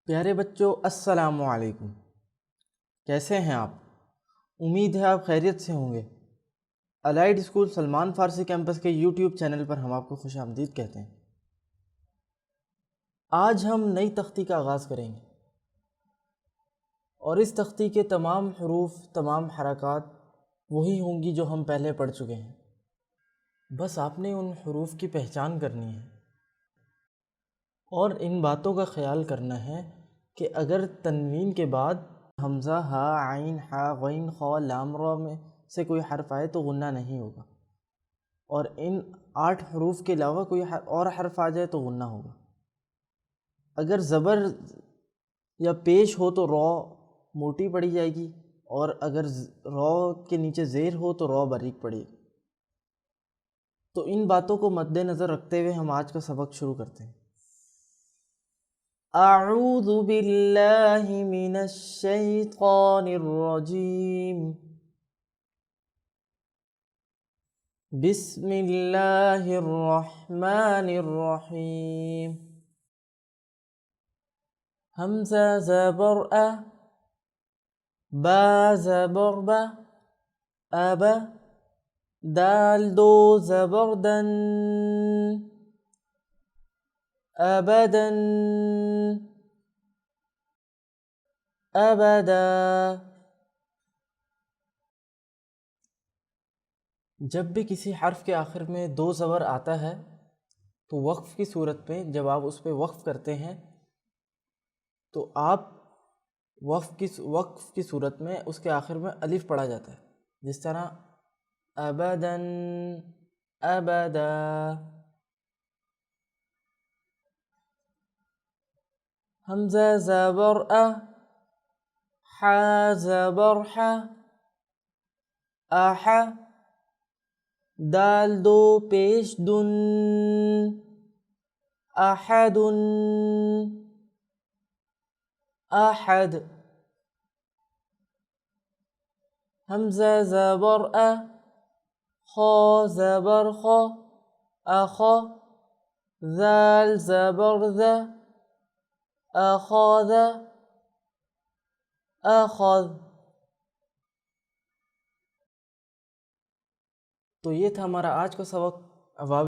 پیارے بچوں، السلام علیکم۔ کیسے ہیں آپ؟ امید ہے آپ خیریت سے ہوں گے۔ الائڈ اسکول سلمان فارسی کیمپس کے یوٹیوب چینل پر ہم آپ کو خوش آمدید کہتے ہیں۔ آج ہم نئی تختی کا آغاز کریں گے اور اس تختی کے تمام حروف، تمام حرکات وہی ہوں گی جو ہم پہلے پڑھ چکے ہیں۔ بس آپ نے ان حروف کی پہچان کرنی ہے اور ان باتوں کا خیال کرنا ہے کہ اگر تنوین کے بعد حمزہ، ہا، عین، حا، غین، خا، لام، را میں سے کوئی حرف آئے تو غنہ نہیں ہوگا، اور ان 8 حروف کے علاوہ کوئی اور حرف آ جائے تو غنہ ہوگا۔ اگر زبر یا پیش ہو تو را موٹی پڑھی جائے گی، اور اگر را کے نیچے زیر ہو تو را باریک پڑے گی۔ تو ان باتوں کو مد نظر رکھتے ہوئے ہم آج کا سبق شروع کرتے ہیں۔ اعوذ باللہ من الشیطان الرجیم، بسم اللہ الرحمن الرحیم۔ حمزہ زبر ا، با زبر با، اب، دال دو زبر دن، ابدن، ابدا۔ جب بھی کسی حرف کے آخر میں 2 زبر آتا ہے تو وقف کی صورت میں جب آپ اس پہ وقف کرتے ہیں تو آپ وقف کی صورت میں اس کے آخر میں الف پڑھا جاتا ہے، جس طرح ابدن، ابدا۔ حمزہ زبر ا، حا زبر حا، اح، دال دو پیش دن، احد، احد۔ حمزہ زبر ا، خا زبر خا، اخا، ذال زبر ذا، اخاذ، اخذ۔ تو یہ تھا ہمارا آج کا سبق۔